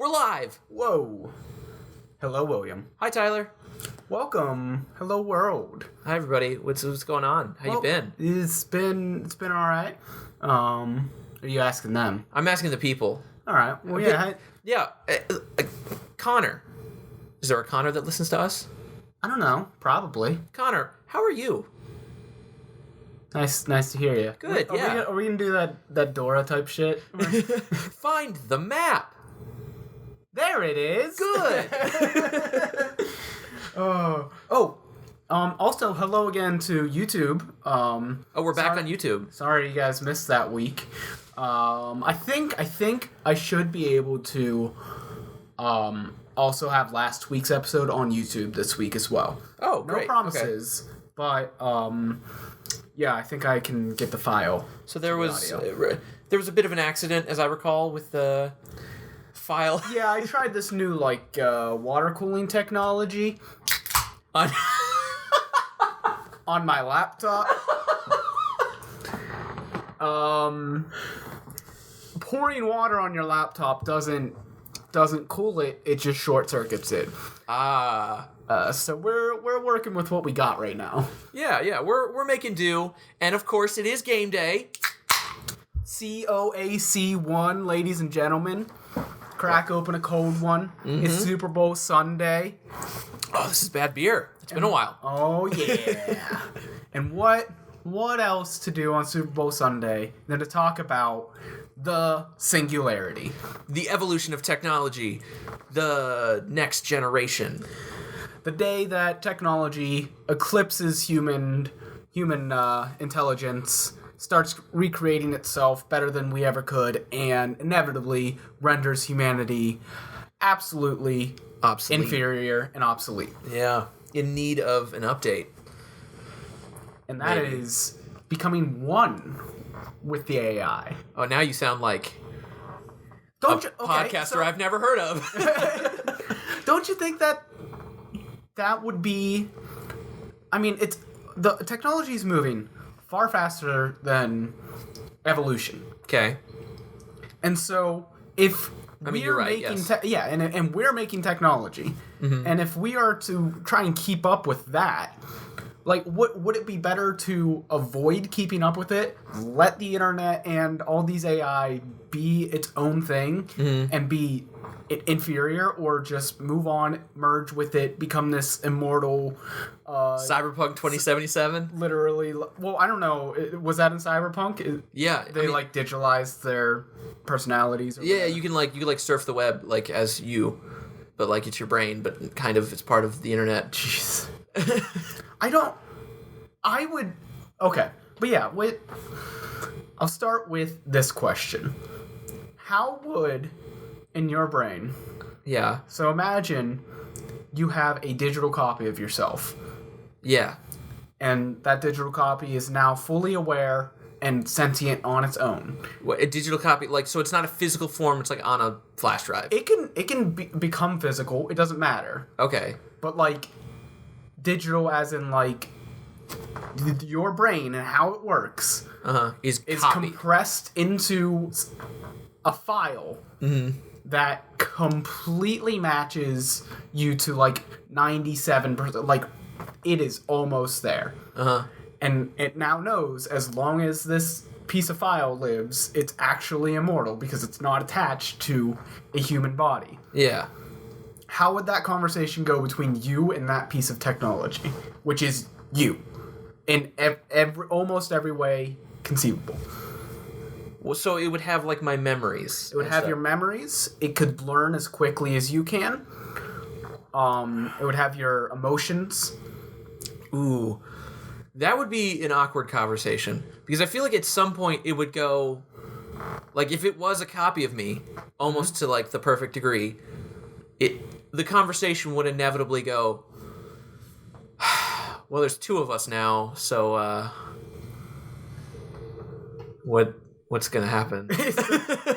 We're live. Whoa. Hello, William. Hi, Tyler. Welcome. Hello, world. Hi, everybody. What's going on? How you been? It's been all right. Are you asking them? I'm asking the people. All right. Well, Connor. Is there a Connor that listens to us? I don't know. Probably. Connor, how are you? Nice to hear you. Good. Are we gonna do that Dora type shit? Find the map. There it is. Good. Also, hello again to YouTube. We're back on YouTube. Sorry you guys missed that week. I think I should be able to also have last week's episode on YouTube this week as well. Oh, great. No promises, but yeah, I think I can get the file. So there was a bit of an accident, as I recall, with the file. Yeah, I tried this new water cooling technology on my laptop. Pouring water on your laptop doesn't cool it. It just short circuits it. So we're working with what we got right now. Yeah, we're making do, and of course it is game day. COAC1, ladies and gentlemen. Crack open a cold one. Mm-hmm. It's Super Bowl Sunday. Oh, this is bad beer. It's been a while. Oh yeah. And what else to do on Super Bowl Sunday than to talk about the Singularity, the evolution of technology, the next generation. The day that technology eclipses human intelligence, starts recreating itself better than we ever could, and inevitably renders humanity absolutely obsolete, inferior, and obsolete. Yeah, in need of an update. And that is becoming one with the AI. Oh, now you sound like podcaster I've never heard of. Don't you think that would be... I mean, the technology is moving far faster than evolution. Okay. And so if you're right, yes. And we're making technology, mm-hmm. and if we are to try and keep up with that, would it be better to avoid keeping up with it, let the internet and all these AI be its own thing, mm-hmm. and be inferior, or just move on, merge with it, become this immortal Cyberpunk 2077? Literally. Well, I don't know. Was that in Cyberpunk? Yeah. They digitalized their personalities? Or yeah, you can surf the web as you, but it's your brain, but kind of it's part of the internet. Jeez. Okay. But yeah, I'll start with this question. How would, in your brain... Yeah. So imagine you have a digital copy of yourself. Yeah. And that digital copy is now fully aware and sentient on its own. What, a digital copy? So it's not a physical form, it's on a flash drive? It can become physical. It doesn't matter. Okay. But digital as in your brain and how it works is compressed into a file mm-hmm. that completely matches you to 97%. It is almost there. And it now knows as long as this piece of file lives, it's actually immortal because it's not attached to a human body. Yeah. How would that conversation go between you and that piece of technology, which is you, in almost every way conceivable? Well, so it would have my memories. It would have your memories. It could learn as quickly as you can. It would have your emotions. Ooh, that would be an awkward conversation because I feel at some point it would go, if it was a copy of me, almost to the perfect degree, the conversation would inevitably go, well, there's two of us now, so what's gonna happen?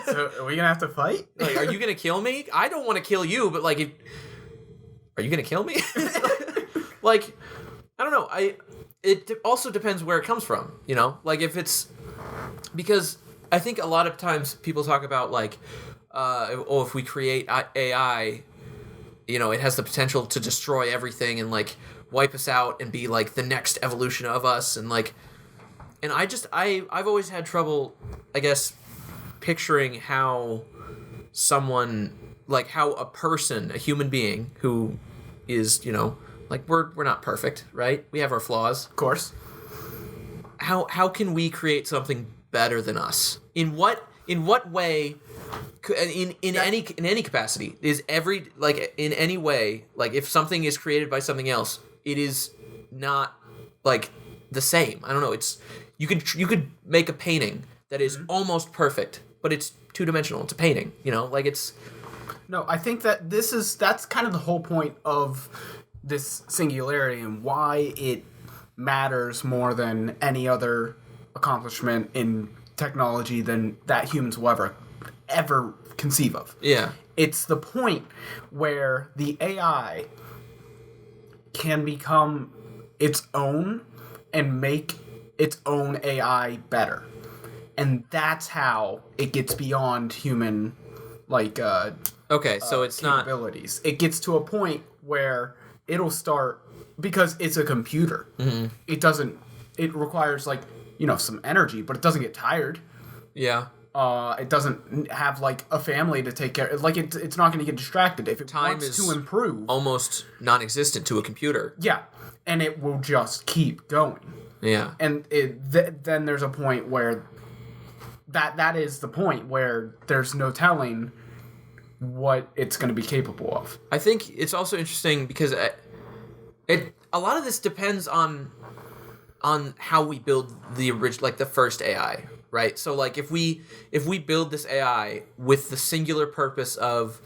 So are we gonna have to fight? Are you gonna kill me? I don't want to kill you, but are you gonna kill me? I don't know. It also depends where it comes from, if it's because I think a lot of times people talk about like, if we create AI, it has the potential to destroy everything and like wipe us out and be like the next evolution of us and like, and I've always had trouble, I guess, picturing how someone, like how a person, a human being who is, like we're not perfect, right? We have our flaws. Of course. How can we create something better than us? In what way? In any capacity is in any way, like if something is created by something else, it is not like the same. I don't know. It's you could make a painting that is almost perfect, but it's two-dimensional. It's a painting. Like it's. No, I think that that's kind of the whole point of this singularity and why it matters more than any other accomplishment in technology than that humans will ever conceive of. Yeah. It's the point where the AI can become its own and make its own AI better. And that's how it gets beyond human, like, okay, so it's capabilities. It gets to a point where it'll start, because it's a computer. Mm-hmm. It requires, like, some energy, but it doesn't get tired. Yeah. It doesn't have, like, a family to take care of. Like, it's not going to get distracted. If it wants to improve... almost non-existent to a computer. Yeah. And it will just keep going. Yeah. And then there's a point where... That is the point where there's no telling what it's going to be capable of. I think it's also interesting because a lot of this depends on how we build the the first AI, right? So like if we build this AI with the singular purpose of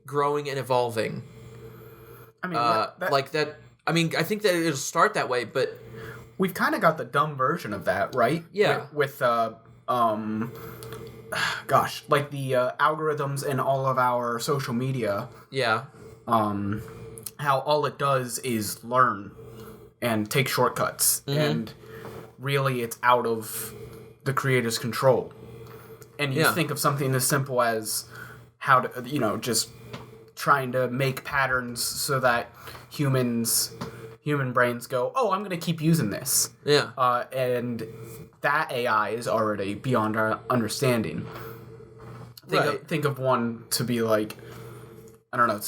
growing and evolving, I mean like that. I mean, I think that it'll start that way, but we've kind of got the dumb version of that, right? Yeah. With like the algorithms in all of our social media. Yeah. How all it does is learn and take shortcuts, and really it's out of the creator's control. And you think of something as simple as how to, just trying to make patterns so that human brains go, oh, I'm going to keep using this. Yeah. And that AI is already beyond our understanding. Think of one to be like, I don't know,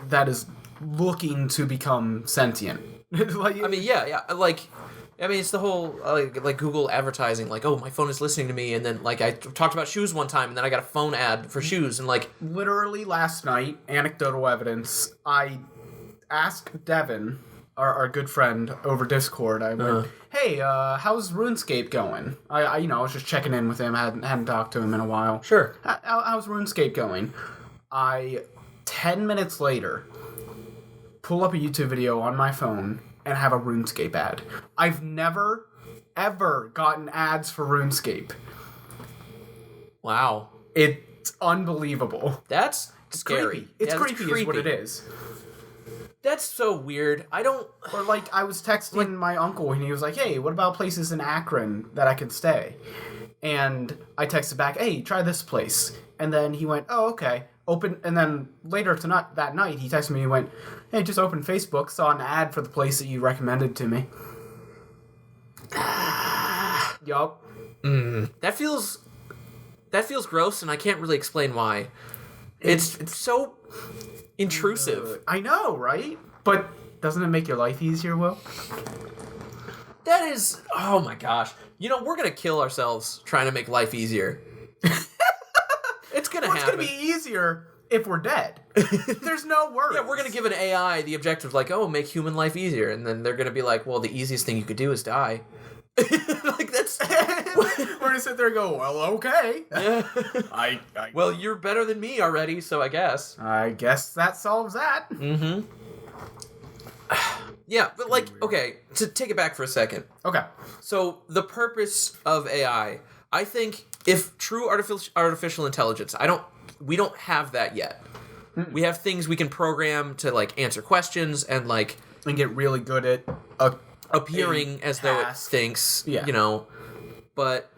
that is looking to become sentient. I mean, yeah. Like, I mean, it's the whole, like Google advertising, like, oh, my phone is listening to me, and then, like, I talked about shoes one time, and then I got a phone ad for shoes, and, like... Literally last night, anecdotal evidence, I asked Devin, our good friend, over Discord, I went, hey, how's RuneScape going? I was just checking in with him, hadn't talked to him in a while. Sure. How's RuneScape going? 10 minutes later, pull up a YouTube video on my phone and have a RuneScape ad. I've never, ever gotten ads for RuneScape. Wow. It's unbelievable. That's scary. It's creepy is what it is. That's so weird. Or like, I was texting my uncle and he was like, hey, what about places in Akron that I can stay? And I texted back, hey, try this place. And then he went, oh, okay. And then later that night, he texted me and went, hey, just opened Facebook, saw an ad for the place that you recommended to me. Yup. That feels gross, and I can't really explain why. It's so intrusive. I know, right? But doesn't it make your life easier, Will? That is... Oh, my gosh. We're going to kill ourselves trying to make life easier. It's going to happen. It's going to be easier if we're dead. There's no worries. Yeah, we're going to give an AI the objective, like, oh, make human life easier. And then they're going to be like, well, the easiest thing you could do is die. Like, that's... We're going to sit there and go, well, okay. Yeah. Well, you're better than me already, so I guess. I guess that solves that. Mm-hmm. Yeah, but, like, okay, to take it back for a second. Okay. So, the purpose of AI... I think if true artificial intelligence, we don't have that yet. Mm-mm. We have things we can program to like answer questions and like and get really good at appearing as though it thinks, yeah. But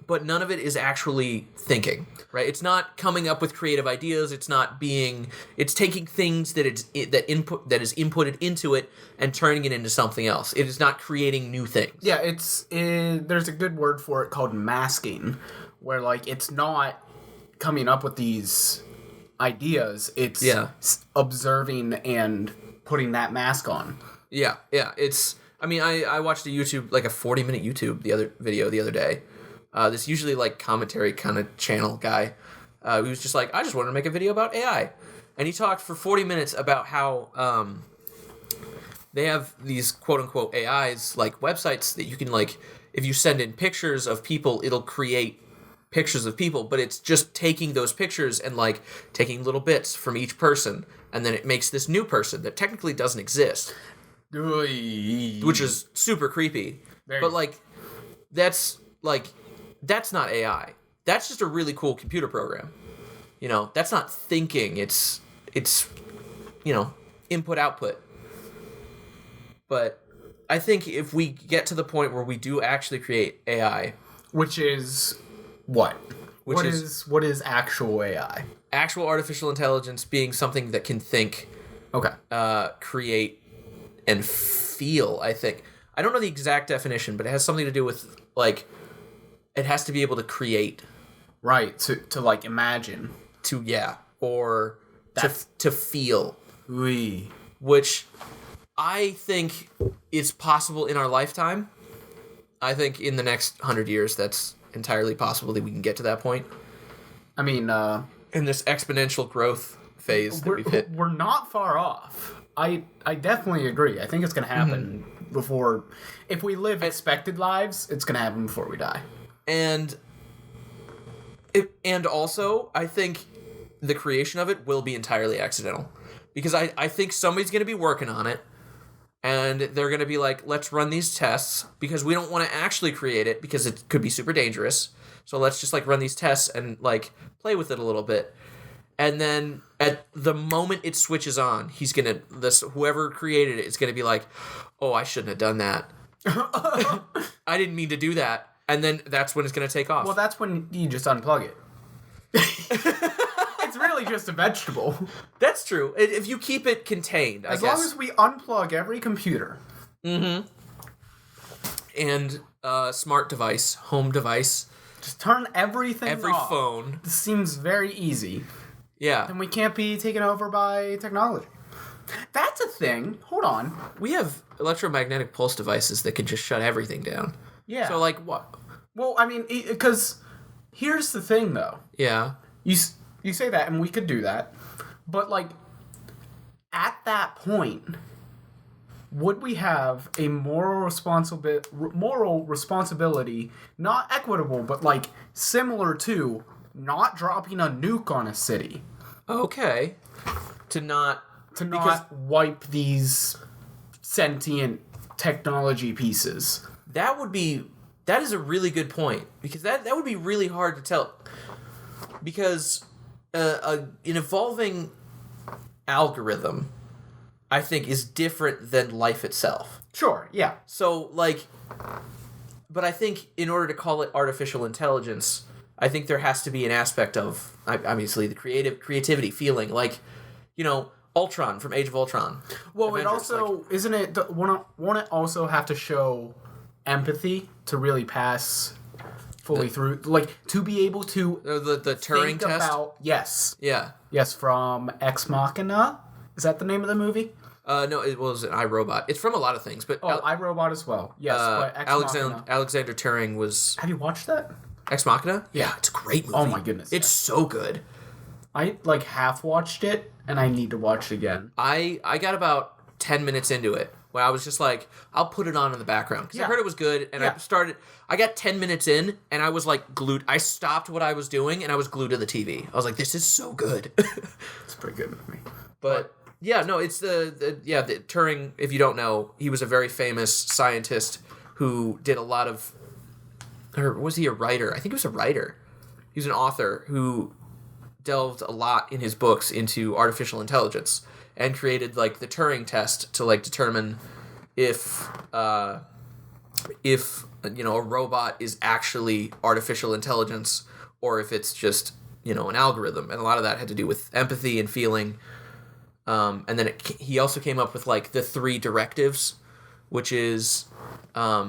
but none of it is actually thinking, right? It's not coming up with creative ideas. It's taking things that is inputted into it and turning it into something else. It is not creating new things. Yeah, there's a good word for it called masking, where like it's not coming up with these ideas. It's observing and putting that mask on. Yeah. I watched a 40-minute YouTube video the other day. This usually like commentary kind of channel guy, he was just like, I just wanted to make a video about AI, and he talked for 40 minutes about how they have these quote unquote AIs, like websites that you can, like, if you send in pictures of people, it'll create pictures of people, but it's just taking those pictures and like taking little bits from each person, and then it makes this new person that technically doesn't exist, which is super creepy. But like that's not AI. That's just a really cool computer program. That's not thinking. It's input output. But I think if we get to the point where we do actually create AI, which is what? What is actual AI? Actual artificial intelligence being something that can think, create, and feel, I think. I don't know the exact definition, but it has something to do with, like, it has to be able to create. Right, to like, imagine. Or to feel. Oui. Which I think is possible in our lifetime. I think in the next 100 years, that's entirely possible that we can get to that point. I mean, in this exponential growth phase that we've hit. We're not far off. I definitely agree. I think it's going to happen before... If we live expected lives, it's going to happen before we die. And also, I think the creation of it will be entirely accidental. Because I think somebody's going to be working on it, and they're going to be like, let's run these tests, because we don't want to actually create it, because it could be super dangerous. So let's just like run these tests and like play with it a little bit. And then at the moment it switches on, whoever created it is going to be like, oh, I shouldn't have done that. I didn't mean to do that. And then that's when it's going to take off. Well, that's when you just unplug it. It's really just a vegetable. That's true. If you keep it contained, I guess. As long as we unplug every computer. Mm-hmm. And smart device, home device. Just turn everything off. Every phone. This seems very easy. Yeah. And we can't be taken over by technology. That's a thing. Hold on. We have electromagnetic pulse devices that can just shut everything down. Yeah. So, like, what? Well, I mean, because here's the thing, though. Yeah. You say that, and we could do that. But, like, at that point, would we have a moral responsibility, not equitable, but, like, similar to not dropping a nuke on a city? Okay. To not wipe these sentient technology pieces. That is a really good point, because that would be really hard to tell, because an evolving algorithm, I think, is different than life itself. Sure, yeah. So, like, but I think in order to call it artificial intelligence, I think there has to be an aspect of, obviously, the creativity, feeling, like, Ultron from Age of Ultron. Well, Avengers, it also, isn't it, won't it also have to show empathy to really pass fully through, like, to be able to the Turing test? Yes. Yeah. Yes, from Ex Machina. Is that the name of the movie? No, it was an iRobot. It's from a lot of things, but iRobot as well. Yes, but Ex Machina. Alexander Turing was. Have you watched that? Ex Machina? Yeah, it's a great movie. Oh my goodness, it's so good. I like half watched it, and I need to watch it again. I got about 10 minutes into it, where I was just like, I'll put it on in the background, because I heard it was good, and I got 10 minutes in, and I was like glued. I stopped what I was doing, and I was glued to the TV. I was like, this is so good. It's a pretty good movie. But yeah, no, it's the Turing, if you don't know, he was a very famous scientist who did a lot of, or was he a writer? I think he was a writer. He was an author who delved a lot in his books into artificial intelligence and created, like, the Turing test to, like, determine if a robot is actually artificial intelligence or if it's just, an algorithm. And a lot of that had to do with empathy and feeling. And then he also came up with, like, the 3 directives, which is, I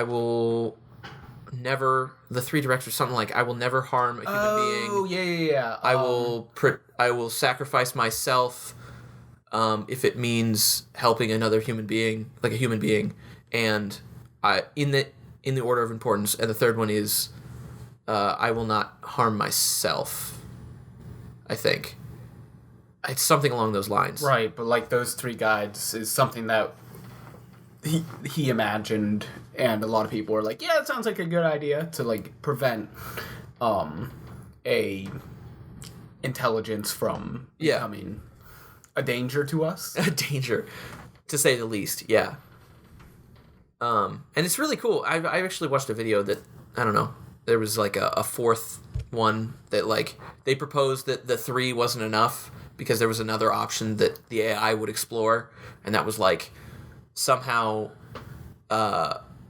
will never... The 3 directives, something like, I will never harm a human being. Oh, yeah. I will sacrifice myself if it means helping another human being, like a human being. And in the order of importance. And the third one is I will not harm myself, I think. It's something along those lines. Right, but like those 3 guides is something that he imagined, and a lot of people were like, yeah, it sounds like a good idea to like prevent a intelligence from becoming a danger to us. A danger, to say the least, yeah. And it's really cool. I actually watched a video that, I don't know, there was like a 4th one that like they proposed that the 3 wasn't enough because there was another option that the AI would explore, and that was like somehow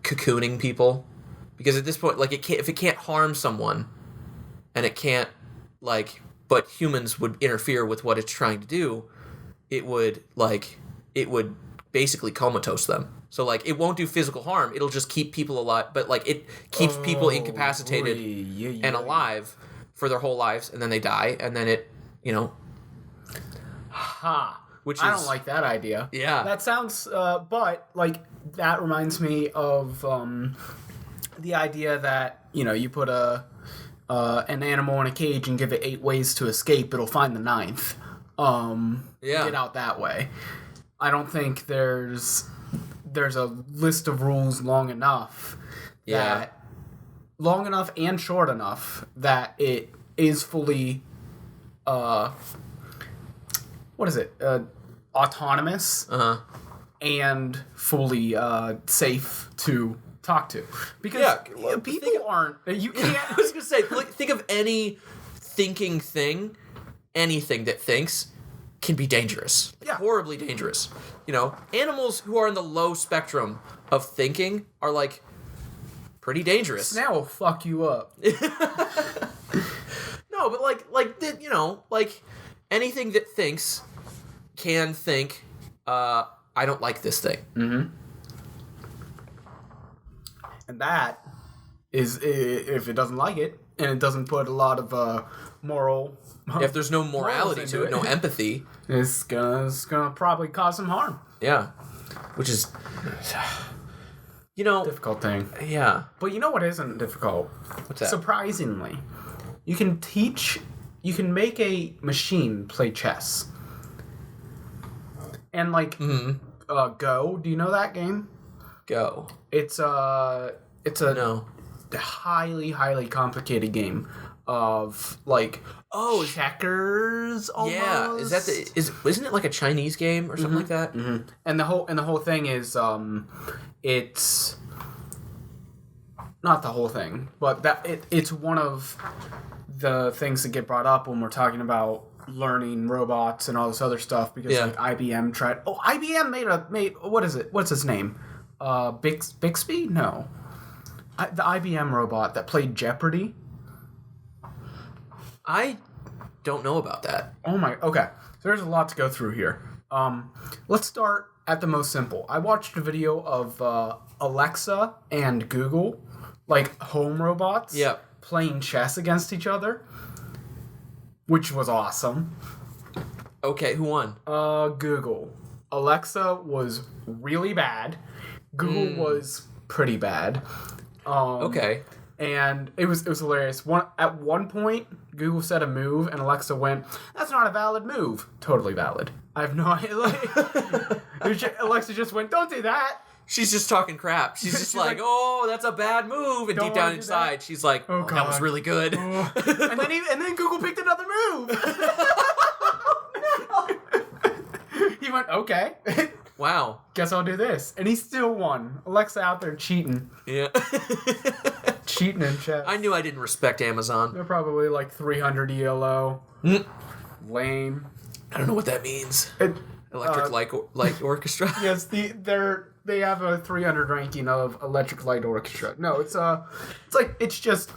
cocooning people, because at this point, like, if it can't harm someone, and it can't, like, but humans would interfere with what it's trying to do, it would basically comatose them. So, like, it won't do physical harm. It'll just keep people alive, but, like, it keeps people incapacitated and alive for their whole lives, and then they die, and then it, Ha! Which I don't like that idea. Yeah. That sounds, but, like, that reminds me of the idea that, you put an animal in a cage and give it 8 ways to escape, it'll find the 9th. Get out that way. I don't think there's a list of rules long enough long enough and short enough that it is fully autonomous and fully safe to talk to, because people aren't. You can't. I was gonna say, think of any thinking thing, anything that thinks can be dangerous, horribly dangerous. Animals who are in the low spectrum of thinking are like pretty dangerous. Snail will fuck you up. No, but like anything that thinks can think. I don't like this thing. Mm-hmm. And that is, if it doesn't like it, and it doesn't put a lot of moral... If there's no morality to it, no empathy... It's gonna probably cause some harm. Yeah. Which is... Difficult thing. Yeah. But you know what isn't difficult? What's that? Surprisingly. You can make a machine play chess. And Go, do you know that game? Go. It's a highly, highly complicated game of checkers almost. Yeah, isn't it like a Chinese game or something like that? Mm-hmm. And the whole thing is it's not the whole thing, but it's one of the things that get brought up when we're talking about learning robots and all this other stuff, because IBM tried. Oh, IBM made what is it? What's his name? Bixby? No. The IBM robot that played Jeopardy. I don't know about that. Oh my. Okay. So there's a lot to go through here. Let's start at the most simple. I watched a video of Alexa and Google, like home robots, playing chess against each other, which was awesome. Okay, who won? Google. Alexa was really bad. Google was pretty bad. Okay. And it was hilarious. At one point, Google said a move, and Alexa went, "That's not a valid move." Totally valid. I have no idea. Alexa just went, "Don't do that." She's just talking crap. She's just like, "Oh, that's a bad move," and deep down inside, she's like, "Oh, that was really good." Oh. and then Google picked another move. He went, "Okay." Wow. Guess I'll do this. And he still won. Alexa out there cheating. Yeah. Cheating in chess. I knew I didn't respect Amazon. They're probably like 300 ELO. Lame. I don't know what that means. Electric Light Orchestra. Yes, they have a 300 ranking of Electric Light Orchestra. No, it's just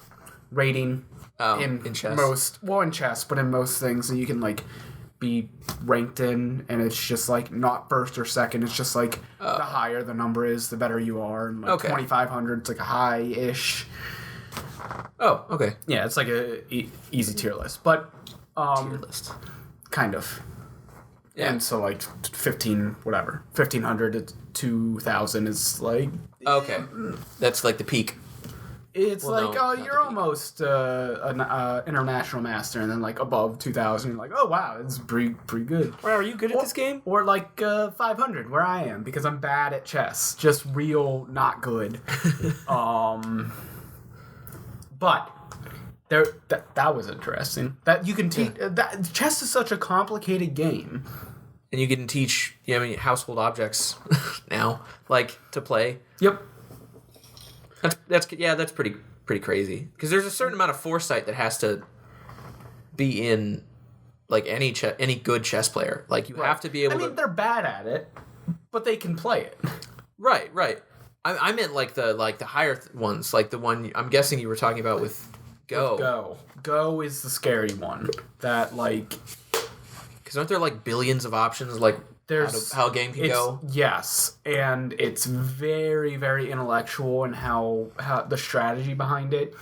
rating in chess. In chess, but in most things, and you can like be ranked in, and it's just like not first or second. It's just like the higher the number is, the better you are. And like 2,500, it's like a high-ish. Oh, okay. Yeah, it's like a easy tier list, but tier list, kind of. Yeah. And so like 1,500 to 2,000 is like okay. That's like the peak. It's not you're almost an international master, and then like above 2,000, you're like, oh wow, it's pretty good. Wow, are you good at this game? Or like 500, where I am, because I'm bad at chess, just real not good. But that was interesting. That you can teach. That chess is such a complicated game, and you can teach household objects now, like to play. Yep. That's pretty crazy, because there's a certain amount of foresight that has to be in like any good chess player. Like you have to be able. They're bad at it, but they can play it. Right. I meant like the higher ones, like the one I'm guessing you were talking about with Go. Go is the scary one. That like, because aren't there like billions of options like how a game can go? Yes, and it's very, very intellectual and how the strategy behind it,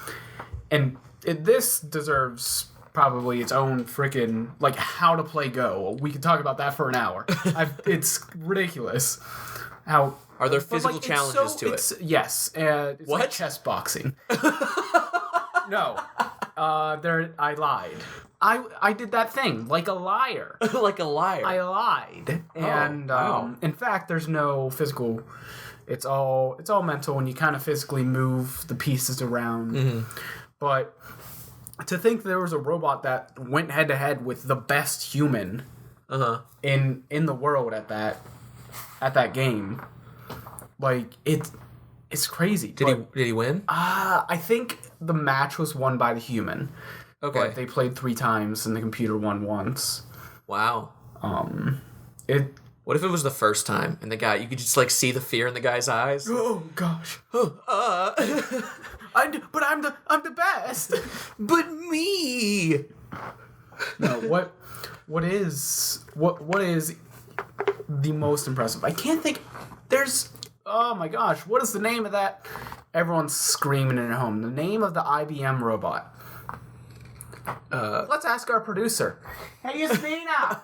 and this deserves probably its own freaking like how to play Go. We could talk about that for an hour. It's ridiculous. How are there physical challenges to it? Yes, it's what? Like chess boxing. No, I lied. I did that thing like a liar. Like a liar. I lied, and wow. In fact, there's no physical. It's all mental, and you kind of physically move the pieces around. Mm-hmm. But to think there was a robot that went head to head with the best human in the world at that game, like it's crazy. Did he win? I think the match was won by the human. Okay. But they played 3 times and the computer won once. Wow. What if it was the first time and the guy, you could just like see the fear in the guy's eyes? Oh gosh. I'm the best. But me. No, what is the most impressive? I can't think. There's. Oh my gosh, what is the name of that? Everyone's screaming at home. The name of the IBM robot. Let's ask our producer. Hey, Yasmina!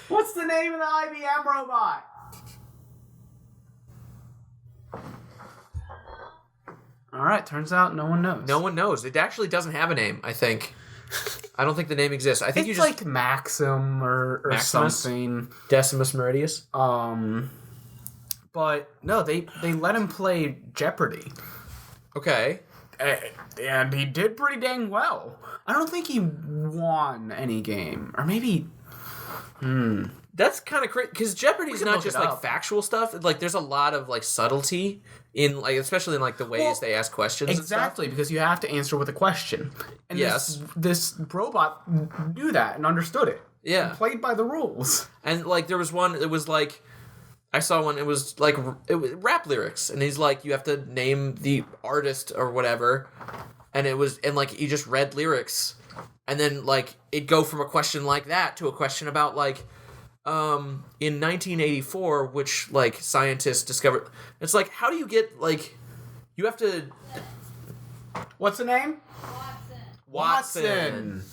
What's the name of the IBM robot? Alright, turns out no one knows. No one knows. It actually doesn't have a name, I think. I don't think the name exists. I think it's you just like Maxim or Maximus? something. Decimus Meridius. But no, they let him play Jeopardy. Okay. And he did pretty dang well. I don't think he won any game. Or maybe... That's kind of crazy, because Jeopardy's not just like factual stuff. Like there's a lot of like subtlety in like, especially in like the ways they ask questions. Exactly, and stuff. Because you have to answer with a question. And yes, this robot knew that and understood it. Yeah, and played by the rules. And like there was one. It was like I saw one. It was like it was rap lyrics, and he's like, you have to name the artist or whatever, and it was and he just read lyrics, and then like it'd go from a question like that to a question about like. In 1984, which like scientists discovered, it's like, how do you get like, you have to. What's the name? Watson.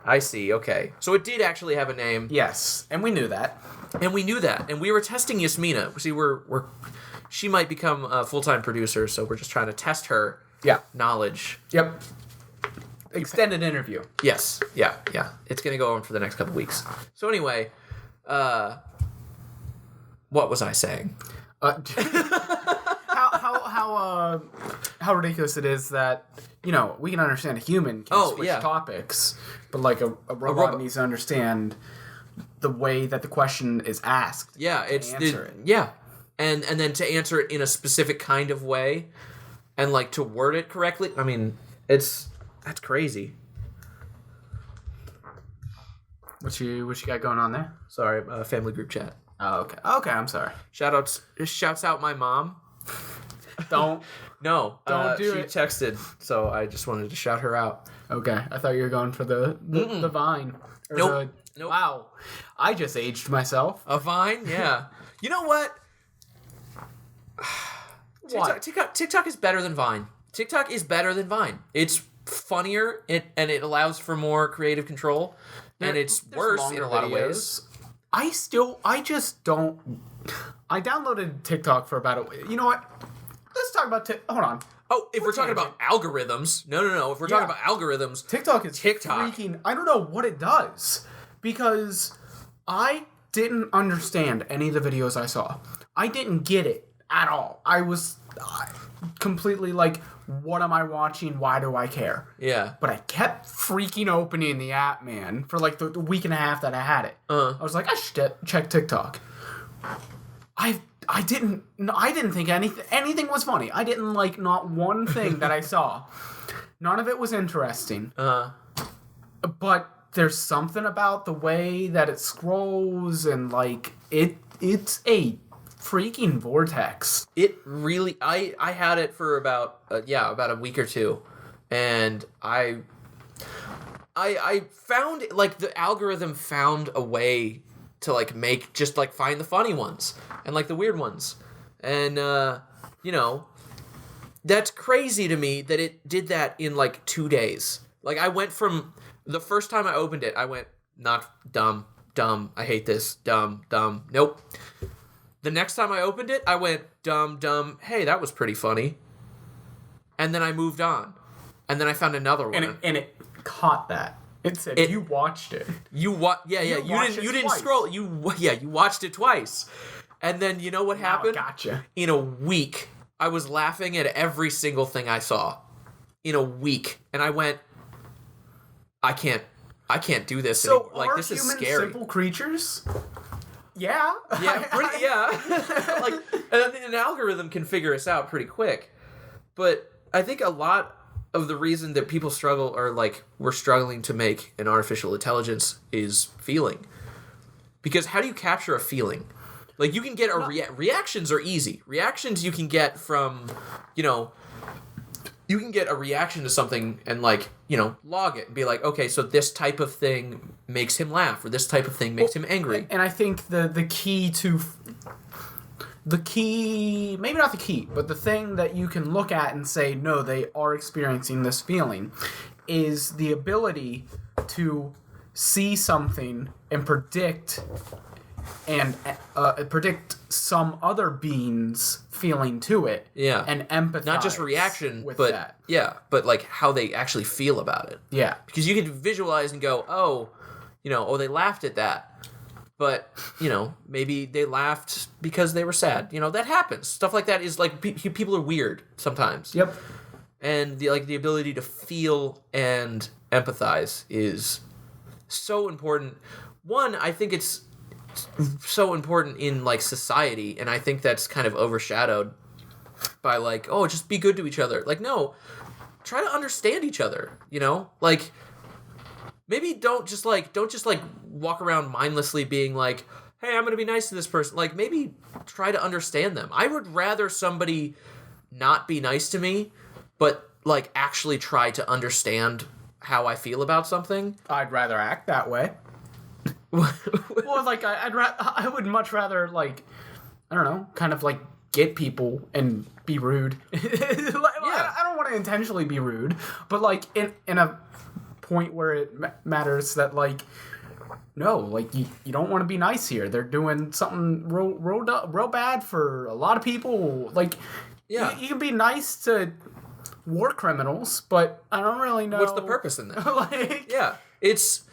I see. Okay, so it did actually have a name. Yes, and we knew that. And we were testing Yasmina. See, she might become a full-time producer, so we're just trying to test her. Knowledge. Yep. Extended interview. Yes. Yeah. It's gonna go on for the next couple weeks. So anyway. What was I saying? How ridiculous it is that we can understand a human can switch topics, but like a robot needs to understand the way that the question is asked. Yeah, and then to answer it in a specific kind of way, and like to word it correctly. I mean, that's crazy. What you got going on there? Sorry, family group chat. Oh, okay. Okay, I'm sorry. Shouts out my mom. Don't No, do she it. texted, so I just wanted to shout her out. Okay, I thought you were going for the Vine. Or Nope. Nope. Wow, I just aged myself. A Vine, yeah. You know what? TikTok is better than Vine. TikTok is better than Vine. It's funnier, and it allows for more creative control, and it's worse in a lot of ways. I just don't. I downloaded TikTok for about a. You know what? Let's talk about hold on. Oh, if we're talking about algorithms, no. If we're talking about algorithms, TikTok is freaking. I don't know what it does because I didn't understand any of the videos I saw. I didn't get it at all. I was completely like, what am I watching? Why do I care? Yeah. But I kept freaking opening the app, man, for like the week and a half that I had it. I was like, I should check TikTok. I didn't think anything was funny. I didn't like not one thing that I saw. None of it was interesting. But there's something about the way that it scrolls and like it's a freaking vortex. It really I had it for about a week or two, and I found like the algorithm found a way to like make just like find the funny ones and like the weird ones, and that's crazy to me that it did that in like 2 days. Like I went from the first time I opened it, I went not dumb, I hate this, dumb, nope. The next time I opened it, I went dumb, hey, that was pretty funny. And then I moved on. And then I found another one. And it caught that. It said you watched it. You didn't scroll. You watched it twice. And then you know what happened? Gotcha. In a week, I was laughing at every single thing I saw. In a week. And I went, I can't do this anymore. Like, this is scary. Simple creatures? Yeah. Yeah. Like, an algorithm can figure us out pretty quick. But I think a lot of the reason that people struggle, or like we're struggling to make an artificial intelligence, is feeling. Because how do you capture a feeling? Like, you can get reactions are easy. Reactions you can get from, you can get a reaction to something and like, log it and be like, okay, so this type of thing makes him laugh, or this type of thing makes him angry. And I think the key, maybe not the key, but the thing that you can look at and say, no, they are experiencing this feeling, is the ability to see something and predict some other being's feeling to it. Yeah. And empathize. Not just reaction, with but that. Yeah, but like how they actually feel about it. Yeah. Because you can visualize and go, oh, they laughed at that. But, maybe they laughed because they were sad. That happens. Stuff like that is like, people are weird sometimes. Yep. And the ability to feel and empathize is so important. One, I think it's so important in like society, and I think that's kind of overshadowed by like, oh, just be good to each other. Like, no, try to understand each other, like, maybe don't just walk around mindlessly being like, hey, I'm gonna be nice to this person. Like, maybe try to understand them. I would rather somebody not be nice to me, but like actually try to understand how I feel about something. I'd rather act that way. Well, like, I would much rather, like, I don't know, kind of like get people and be rude. I don't want to intentionally be rude, but like in a point where it matters that like, no, like you don't want to be nice here. They're doing something real bad for a lot of people. Like, you can be nice to war criminals, but I don't really know what's the purpose in that. Like, yeah, it's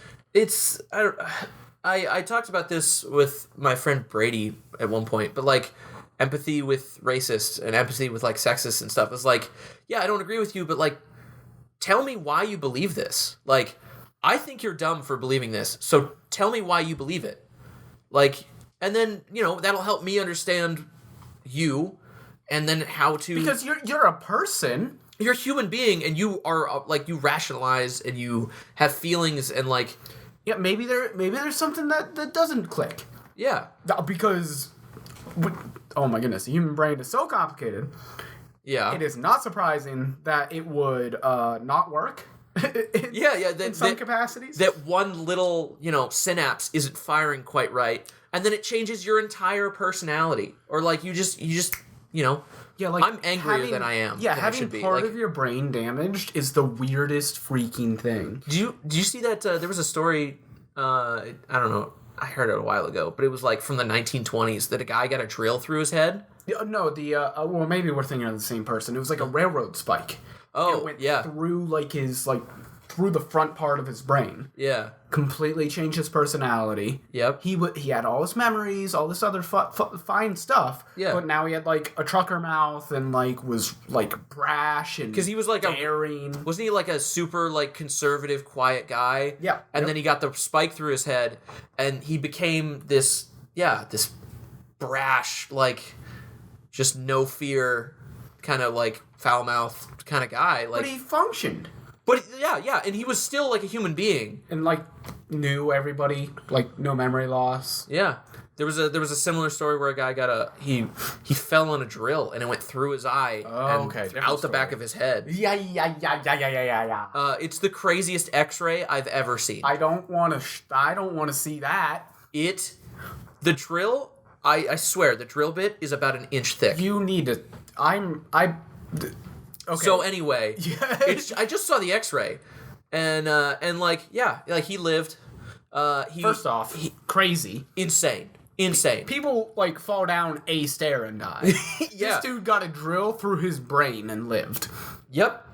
I talked about this with my friend Brady at one point, but like empathy with racists and empathy with like sexists and stuff is like, yeah, I don't agree with you, but like, tell me why you believe this. Like, I think you're dumb for believing this, so tell me why you believe it. Like, and then, that'll help me understand you, and then how to... Because you're a person. You're a human being, and you are, like, you rationalize, and you have feelings, and like, Yeah, maybe there's something that doesn't click. Yeah. Because, oh my goodness, the human brain is so complicated. Yeah. It is not surprising that it would not work. In some capacities. That one little, synapse isn't firing quite right, and then it changes your entire personality. Or like you just yeah, like I'm angrier than I am. Yeah, than having I should be. part Like, of your brain damaged is the weirdest freaking thing. Do you see that there was a story? I don't know. I heard it a while ago, but it was like from the 1920s that a guy got a drill through his head. No, well, maybe we're thinking of the same person. It was like a railroad spike. Oh, it went yeah. through through the front part of his brain. Yeah. Completely changed his personality. Yep. He had all his memories, all this other fine stuff. Yeah. But now he had like a trucker mouth and like was like brash and because he was like daring. Wasn't he like a super like conservative, quiet guy? Yeah. And then he got the spike through his head, and he became this brash, like just no fear, kind of like foul mouthed kind of guy. Like, but he functioned. But yeah, and he was still like a human being, and like knew everybody, like no memory loss. Yeah, there was a similar story where a guy got he fell on a drill and it went through his eye out the back of his head. Yeah. It's the craziest X-ray I've ever seen. I don't want to see that. The drill. I swear the drill bit is about an inch thick. You need to. Okay. So anyway, I just saw the X-ray, and he lived. First off, crazy, insane. People like fall down a stair and die. Yeah. This dude got a drill through his brain and lived. Yep.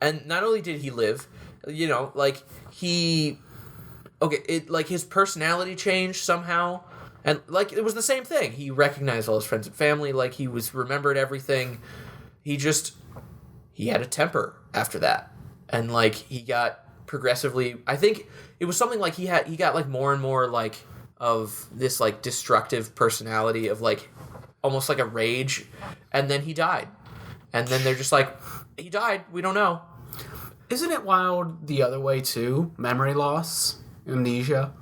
And not only did he live, his personality changed somehow. And, like, it was the same thing. He recognized all his friends and family. Like, he remembered everything. He had a temper after that. And, like, he got progressively... I think it was something like he got, like, more and more, like, of this, like, destructive personality of, like, almost like a rage. And then he died. And then they're just like, he died. We don't know. Isn't it wild the other way, too? Memory loss, amnesia,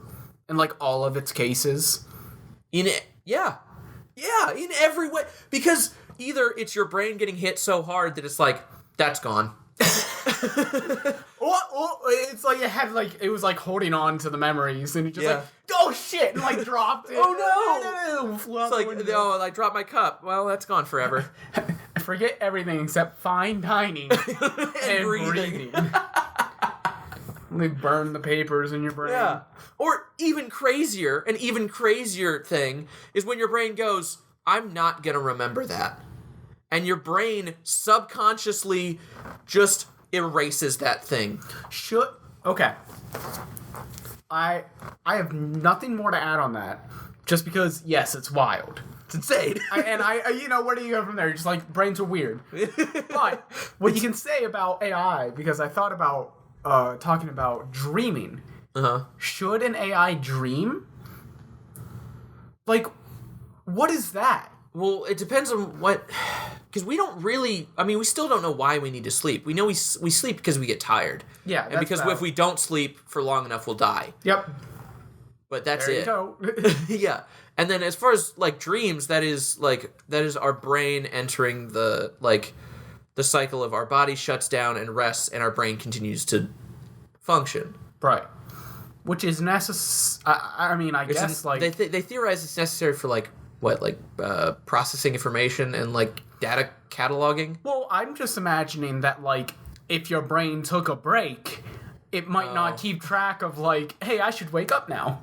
and, like, all of its cases... In every way. Because either it's your brain getting hit so hard that it's like, that's gone. It's like it was like holding on to the memories and it just like, oh shit, and like dropped it. Oh no! It's like, oh, I dropped my cup. Well, that's gone forever. I forget everything except fine dining and breathing. They burn the papers in your brain. Yeah. Or even crazier, an even crazier thing is when your brain goes, I'm not going to remember that. And your brain subconsciously just erases that thing. Okay. I have nothing more to add on that. Just because, yes, it's wild. It's insane. Where do you go from there? You're just like, brains are weird. But what you can say about AI, because I thought about talking about dreaming. Uh-huh. Should an AI dream? Like, what is that? Well, it depends on what... Because we don't really... I mean, we still don't know why we need to sleep. We know we sleep because we get tired. Yeah, and because if we don't sleep for long enough, we'll die. Yep. But that's there it. You go. Yeah. And then as far as, like, dreams, that is our brain entering the cycle of our body shuts down and rests, and our brain continues to function. Right. Which is necessary. I guess like they theorize it's necessary for processing information and like data cataloging. Well, I'm just imagining that like if your brain took a break, it might not keep track of like, hey, I should wake up now.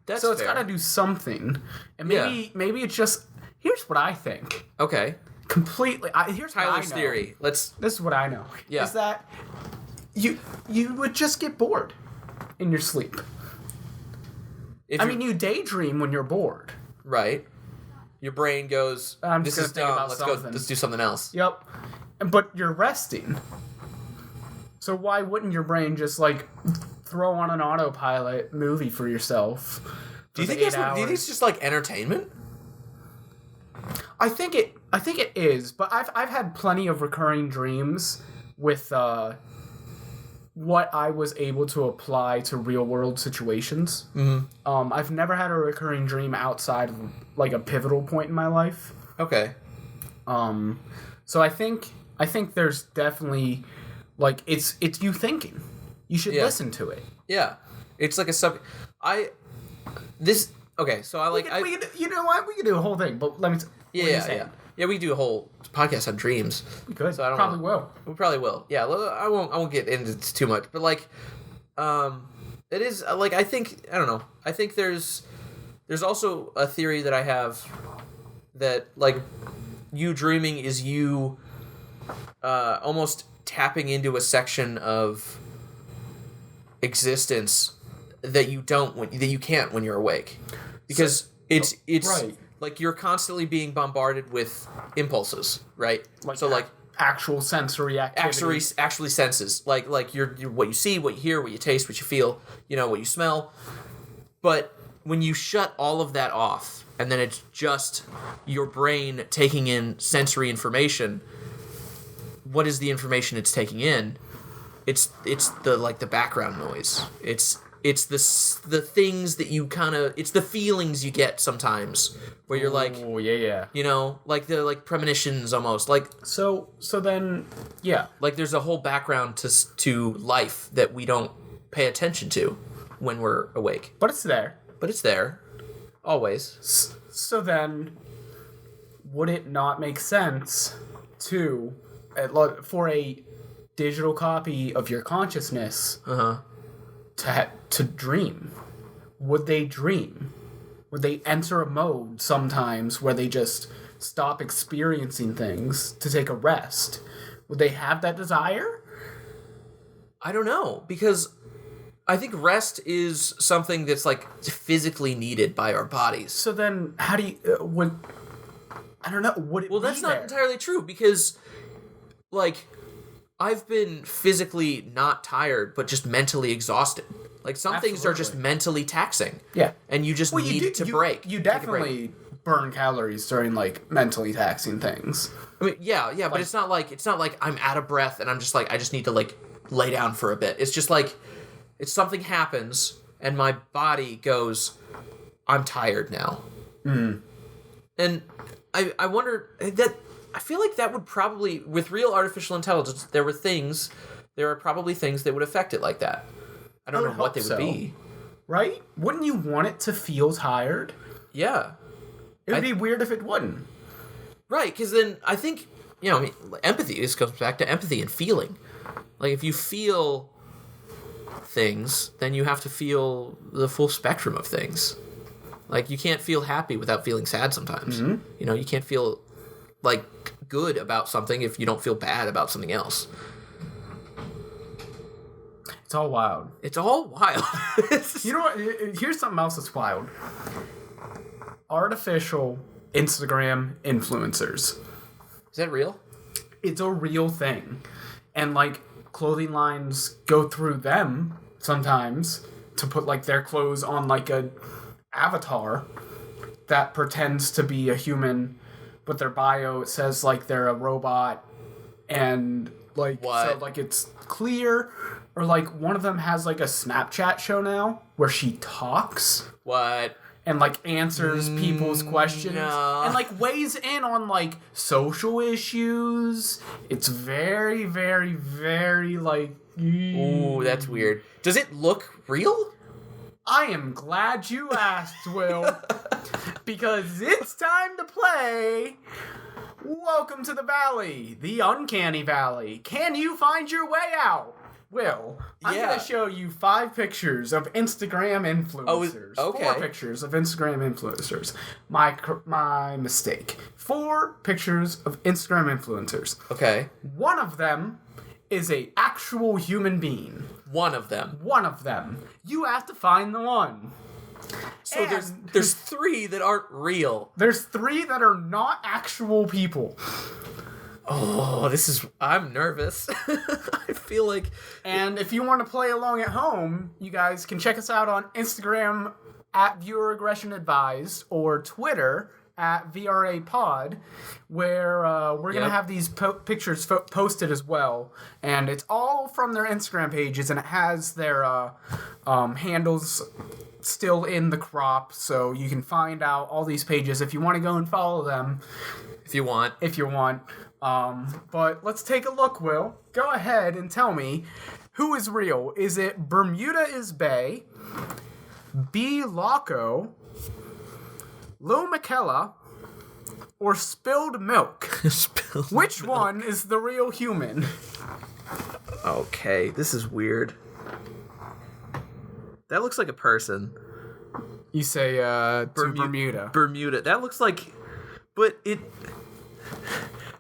That's so it's fair. got to do something, and maybe it's just. Here's what I think. Okay. Completely. Here's Tyler's what I know. theory. This is what I know. Yeah. Is that you would just get bored in your sleep. You daydream when you're bored. Right. Your brain goes, this is dumb, let's do something else. Yep. But you're resting. So why wouldn't your brain just, like, throw on an autopilot movie for yourself? Do you think it's just, like, entertainment? I think it is, but I've had plenty of recurring dreams with what I was able to apply to real world situations. Mm-hmm. I've never had a recurring dream outside of like a pivotal point in my life. Okay. So I think there's definitely like it's you thinking. You should listen to it. Yeah, it's like a Okay, so I like we could, you know what? We could do a whole thing, but let me. Yeah. We do a whole podcast on dreams. We could. So I don't probably know. will. We probably will. Yeah, I won't get into too much, but like, it is like I don't know. I think there's also a theory that I have that like you dreaming is you almost tapping into a section of existence that you can't when you're awake, because it's right. Like you're constantly being bombarded with impulses, right? Like so like actual sensory activity. Actually senses, like you're what you see, what you hear, what you taste, what you feel, what you smell. But when you shut all of that off, and then it's just your brain taking in sensory information, what is the information it's taking in? It's the background noise. It's the things that you it's the feelings you get sometimes where you're like, oh yeah, like the like premonitions almost, like so then like there's a whole background to life that we don't pay attention to when we're awake, but it's there always. So then would it not make sense for a digital copy of your consciousness to dream? Would they dream? Would they enter a mode sometimes where they just stop experiencing things to take a rest? Would they have that desire? I don't know, because I think rest is something that's like physically needed by our bodies. So then how do you I don't know, would it Well, that's be not there? entirely true, because like I've been physically not tired, but just mentally exhausted. Like some things are just mentally taxing. Yeah. And you just need to break. You definitely burn calories during like mentally taxing things. I mean, yeah, but it's not like I'm out of breath and I'm just like I just need to like lay down for a bit. It's just like it's something happens and my body goes, I'm tired now. Mm. And I wonder that I feel like that would probably, with real artificial intelligence, there are probably things that would affect it like that. I don't know what they would be. Right? Wouldn't you want it to feel tired? Yeah. It would be weird if it wouldn't. Right, because then I think, empathy, this comes back to empathy and feeling. Like, if you feel things, then you have to feel the full spectrum of things. Like, you can't feel happy without feeling sad sometimes. Mm-hmm. You can't feel, like, good about something if you don't feel bad about something else. It's all wild. It's all wild. You know what? Here's something else that's wild. Artificial Instagram influencers. Is that real? It's a real thing. And, like, clothing lines go through them sometimes to put, like, their clothes on, like, a avatar that pretends to be a human, but their bio, it says, like, they're a robot, and, like, so, like, it's clear. Or, like, one of them has, like, a Snapchat show now where she talks. What? And, like, answers people's questions. No. And, like, weighs in on, like, social issues. It's very, very, very, like... Ooh, that's weird. Does it look real? I am glad you asked, Will. Because it's time to play... Welcome to the Valley, the Uncanny Valley. Can you find your way out? Will, I'm going to show you 5 pictures of Instagram influencers. Oh, okay. 4 pictures of Instagram influencers. My mistake. 4 pictures of Instagram influencers. Okay. One of them is a actual human being. One of them. You have to find the one. So there's 3 that aren't real. There's 3 that are not actual people. Oh, I'm nervous. I feel like... And if you want to play along at home, you guys can check us out on Instagram at VRA Regression Advised or Twitter at VRA Pod, where we're going to have these pictures posted as well. And it's all from their Instagram pages, and it has their handles still in the crop, so you can find out all these pages if you want to go and follow them. If you want. But let's take a look, Will. Go ahead and tell me, who is real? Is it Bermuda is Bay, B. Loco, Lou McKella, or Spilled Milk? Which one is the real human? Okay, this is weird. That looks like a person. You say Bermuda. Bermuda. That looks like... But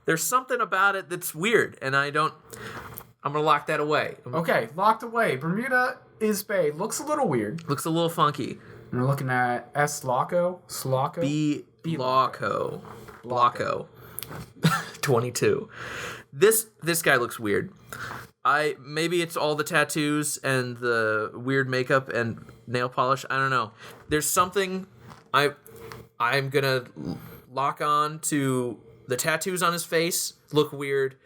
there's something about it that's weird, and I'm going to lock that away. Okay, locked away. Bermuda is Bay. Looks a little weird. Looks a little funky. And we're looking at S. Loco. Slocco? B. Loco. Loco. 22. This guy looks weird. Maybe it's all the tattoos and the weird makeup and nail polish. I don't know. There's something I'm gonna lock on to. The tattoos on his face look weird,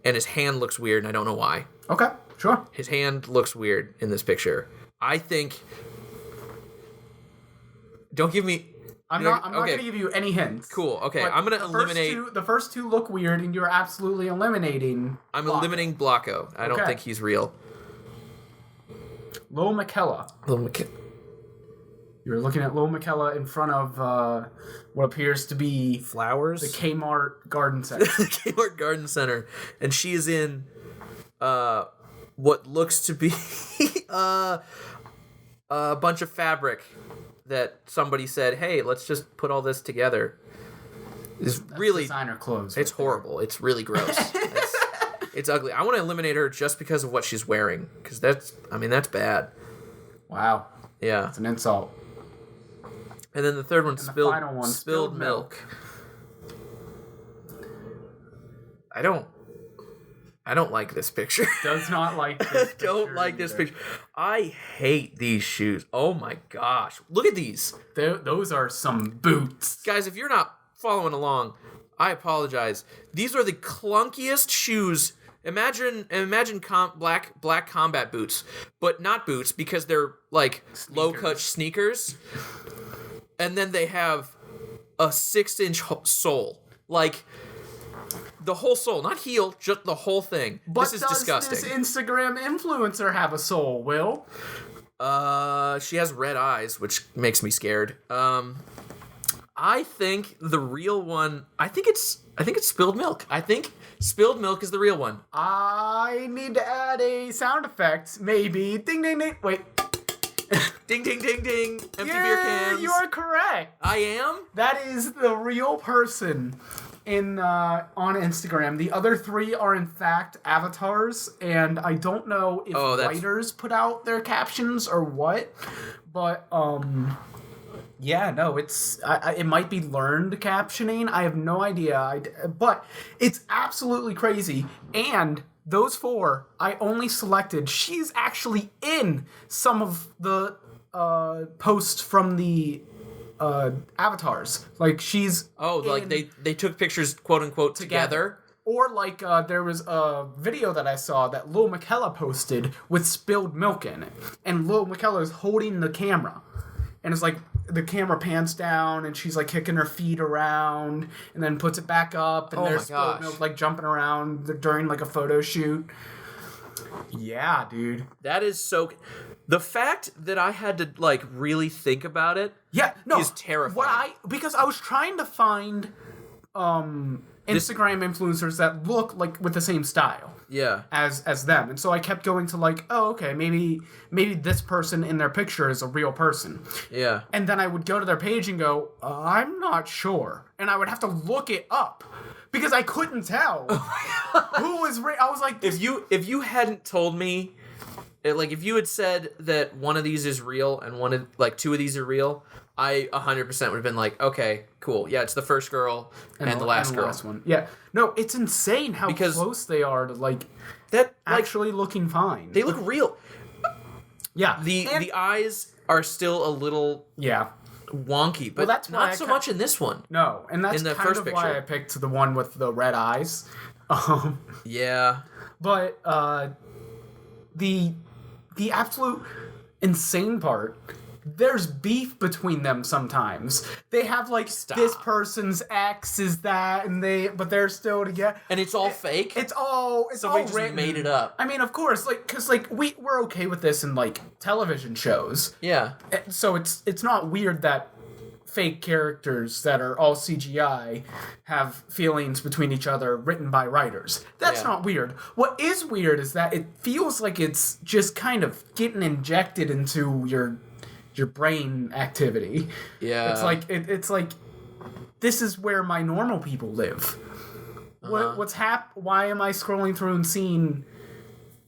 and his hand looks weird, and I don't know why. Okay, sure. His hand looks weird in this picture. I think. Don't give me. I'm not going to give you any hints. Cool. Okay, I'm going to eliminate. The first two look weird, and you're absolutely eliminating. I'm eliminating Blocko. I don't think he's real. Lou McKella. You're looking at Lou McKella in front of what appears to be flowers. The Kmart Garden Center. The Kmart Garden Center, and she is in what looks to be a bunch of fabric that somebody said, "Hey, let's just put all this together." That's really designer clothes. It's horrible. It's really gross. It's ugly. I want to eliminate her just because of what she's wearing, because that's bad. Wow. Yeah. It's an insult. And then the third one, the final one, spilled milk. I don't like this picture. Does not like this picture. Don't like this picture. I hate these shoes. Oh my gosh. Look at these. Those are some boots. Guys, if you're not following along, I apologize. These are the clunkiest shoes. Imagine black combat boots, but not boots because they're like low-cut sneakers. And then they have a 6-inch sole. Like, the whole sole. Not heel, just the whole thing. But this is disgusting. Does this Instagram influencer have a soul, Will? She has red eyes, which makes me scared. I think the real one... I think it's Spilled Milk. I think Spilled Milk is the real one. I need to add a sound effect, maybe. Ding, ding, ding. Wait. Ding, ding, ding, ding. Empty beer cans. You are correct. I am? That is the real person on Instagram. The other three are, in fact, avatars, and I don't know if writers put out their captions or what, but, yeah, no, it might be learned captioning. I have no idea. But it's absolutely crazy. And those four, I only selected. She's actually in some of the posts from the avatars. Like, she's like they took pictures, quote unquote, together. Or like there was a video that I saw that Lil McKella posted with Spilled Milk in it. And Lil McKella is holding the camera. And it's like the camera pans down and she's like kicking her feet around and then puts it back up and there's Spilled Milk like jumping around during like a photo shoot. Yeah, dude. That is so... The fact that I had to like really think about it is terrifying. Because I was trying to find Instagram influencers that look like with the same style. Yeah. As them. And so I kept going to like, oh, okay, maybe this person in their picture is a real person. Yeah. And then I would go to their page and go, I'm not sure. And I would have to look it up because I couldn't tell who was real. I was like, if you hadn't told me, like if you had said that one of these is real and two of these are real, I 100% would have been like, okay, cool. Yeah, it's the first girl and the last girl. Last one. Yeah. No, it's insane how close they are to like that actually looking fine. They look real. Yeah. The eyes are still a little wonky, but that's why not so much in this one. No, and that's in the kind first of picture. why I picked the one with the red eyes. Yeah. But the absolute insane part, there's beef between them sometimes. They have like this person's ex is that, and but they're still together, and it's all fake. Somebody just written. Made it up. I mean, of course, like because like we're okay with this in like television shows. Yeah. So it's not weird that fake characters that are all CGI have feelings between each other written by writers. That's not weird. What is weird is that it feels like it's just kind of getting injected into your brain activity. Yeah. It's like this is where my normal people live. What's why am I scrolling through and seeing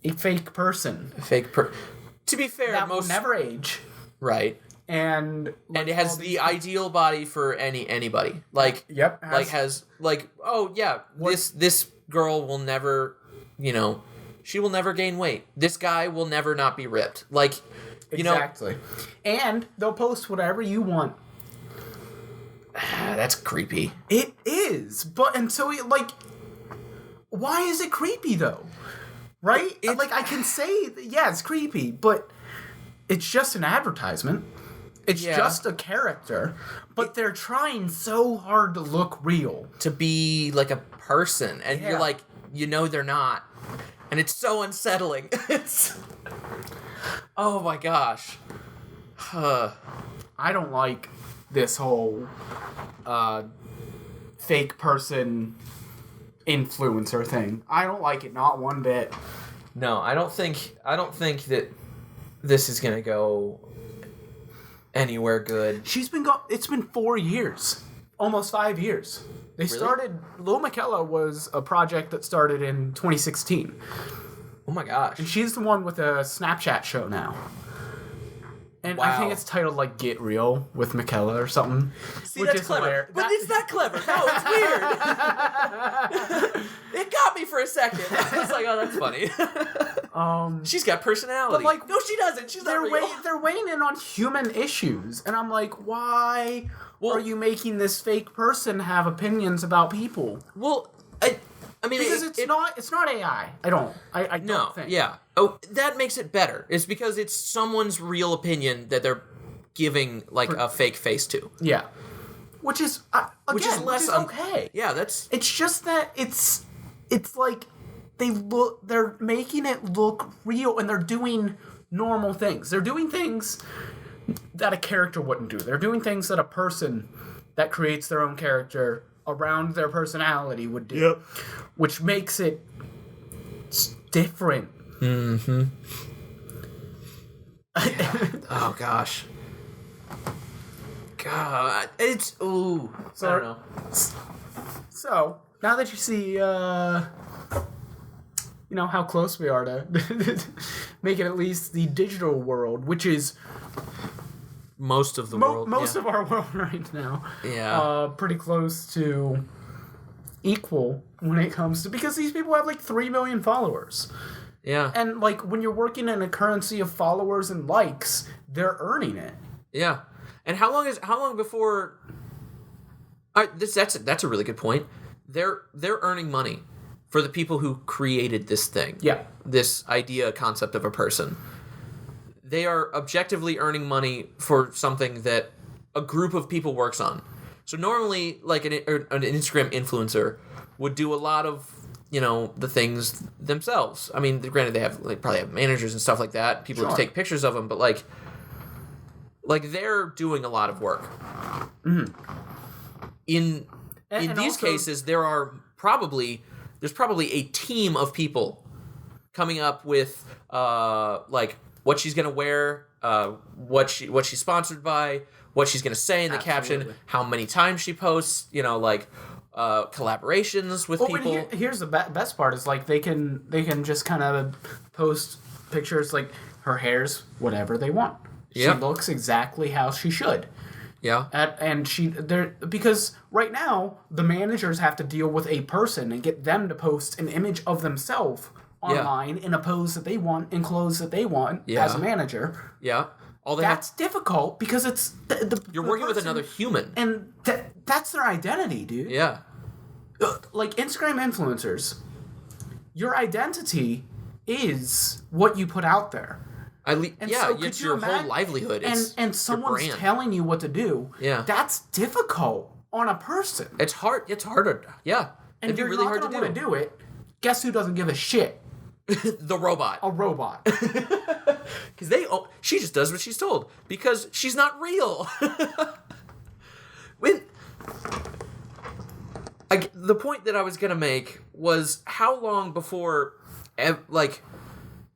a fake person? To be fair, that will never age. Right. And it has the ideal body for anybody. Like this girl will never, she will never gain weight. This guy will never not be ripped. Like, exactly. And they'll post whatever you want. That's creepy. It is, but why is it creepy though? Right? I can say it's creepy, but it's just an advertisement. It's just a character, but they're trying so hard to look real. To be like a person, and you're like, they're not. And it's so unsettling. Oh my gosh. I don't like this whole fake person influencer thing. I don't like it, not one bit. No, I don't think that this is gonna go anywhere good. It's been 4 years. Almost 5 years. They started... Lil McKella was a project that started in 2016. Oh my gosh. And she's the one with a Snapchat show now. And I think it's titled, like, Get Real with McKella or something. See, that's clever. But it's not clever. No, it's weird. It got me for a second. I was like, oh, that's funny. She's got personality. But, like, no, she doesn't. She's not real. They're weighing in on human issues. And I'm like, why are you making this fake person have opinions about people? Well, I mean, because it's not AI. I don't think. Yeah. Oh, that makes it better. It's because it's someone's real opinion that they're giving like a fake face to. Yeah. Which is okay. Yeah, that's. It's just that it's like they're making it look real, and they're doing normal things. They're doing things that a character wouldn't do. They're doing things that a person that creates their own character around their personality would do. Yep. Which makes it different. Mm-hmm. Oh, gosh. God. It's... Ooh. So, I don't know. So, now that you see, how close we are to make it at least the digital world, which is... Most of the world. Most of our world right now. Yeah. Pretty close to equal when it comes to... Because these people have, 3 million followers. Yeah. And, when you're working in a currency of followers and likes, they're earning it. Yeah. And how long before... That's a really good point. They're earning money for the people who created this thing. Yeah. This idea, concept of a person. They are objectively earning money for something that a group of people works on. So normally, an Instagram influencer would do a lot of, the things themselves. I mean, granted, they probably have managers and stuff like that, people to take pictures of them, but they're doing a lot of work. Mm-hmm. In these cases, there's probably a team of people coming up with what she's gonna wear, what she's sponsored by, what she's gonna say in the caption, how many times she posts, collaborations with people. Here's the best part is they can just kind of post pictures her hair's whatever they want. Yep. She looks exactly how she should. Yeah. Because right now the managers have to deal with a person and get them to post an image of themselves online in a pose that they want, in clothes that they want as a manager. Yeah. That's difficult because it's you're working with another human, and that's their identity, dude. Yeah. Like Instagram influencers, your identity is what you put out there. It's your whole livelihood. And someone's telling you what to do. Yeah. That's difficult on a person. It's hard. It's harder. Yeah. And it'd be really hard to do. Want to do it. Guess who doesn't give a shit? The robot. A robot. Because she just does what she's told because she's not real. The point that I was gonna make was how long before,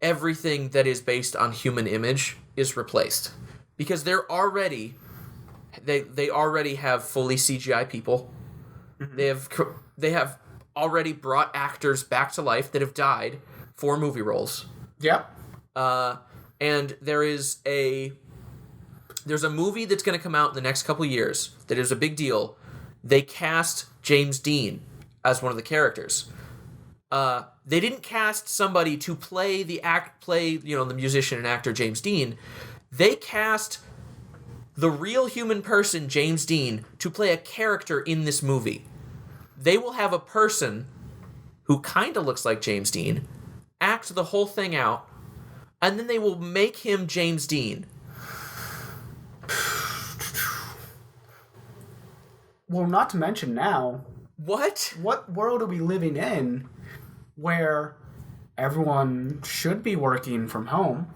everything that is based on human image is replaced, because they already have fully CGI people. Mm-hmm. They have already brought actors back to life that have died for movie roles. Yep. And there's a movie that's going to come out in the next couple of years that is a big deal. They cast James Dean as one of the characters. They didn't cast somebody to play the musician and actor James Dean. They cast the real human person James Dean to play a character in this movie. They will have a person who kind of looks like James Dean act the whole thing out, and then they will make him James Dean. Well, not to mention now... What world are we living in where everyone should be working from home,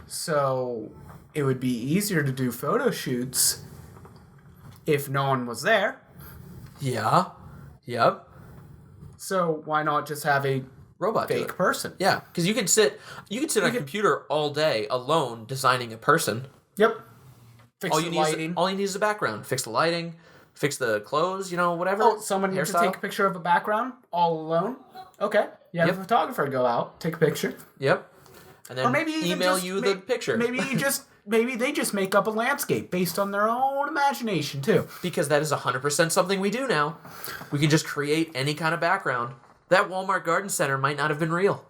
so it would be easier to do photo shoots if no one was there? Yeah. Yep. So why not just have a robot fake person? Yeah, because you can sit on a computer all day alone designing a person. Yep. Fix the lighting. All you need is a background. Fix the lighting. Fix the clothes, whatever. Oh, someone needs to take a picture of a background all alone? Okay. You have a photographer go out, take a picture. Yep. And then email you the picture. Maybe they just make up a landscape based on their own imagination, too. Because that is 100% something we do now. We can just create any kind of background. That Walmart garden center might not have been real.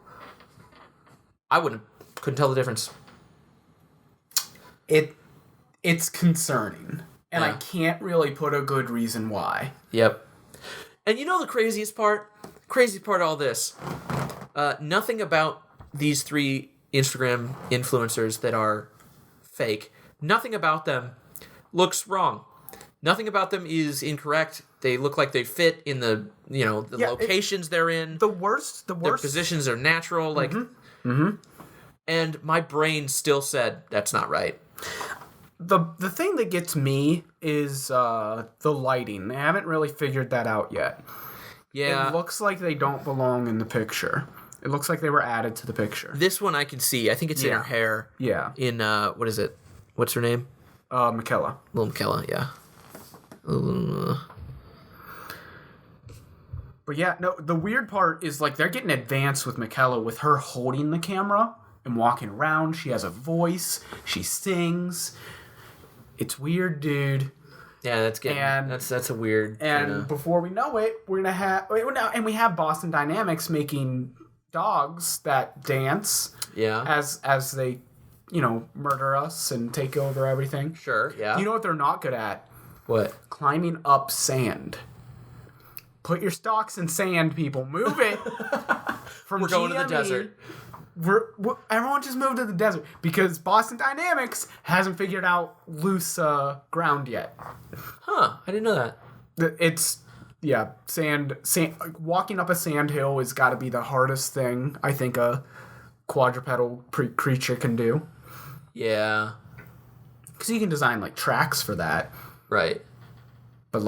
I couldn't tell the difference. It's concerning. And I can't really put a good reason why. Yep. And the craziest part? Craziest part of all this. Nothing about these 3 Instagram influencers that are fake. Nothing about them looks wrong. Nothing about them is incorrect. They look like they fit in the locations they're in. The worst. Their positions are natural. And my brain still said, that's not right. The thing that gets me is the lighting. They haven't really figured that out yet. Yeah. It looks like they don't belong in the picture. It looks like they were added to the picture. This one I can see. I think it's in her hair. Yeah. In, what is it? What's her name? Michaela. Little Michaela, yeah. But yeah, no, the weird part is, they're getting advanced with Michaela with her holding the camera and walking around. She has a voice. She sings. It's weird, dude. Yeah, that's a weird. And before we know it, we're gonna have we have Boston Dynamics making dogs that dance. Yeah. As they, murder us and take over everything. Sure. Yeah. You know what they're not good at? What? Climbing up sand. Put your stalks in sand, people. Move it. We're going to the desert. Everyone just moved to the desert because Boston Dynamics hasn't figured out loose ground yet. Huh, I didn't know that. It's, sand walking up a sand hill has got to be the hardest thing I think a quadrupedal creature can do. Yeah. Because you can design, tracks for that. Right. But,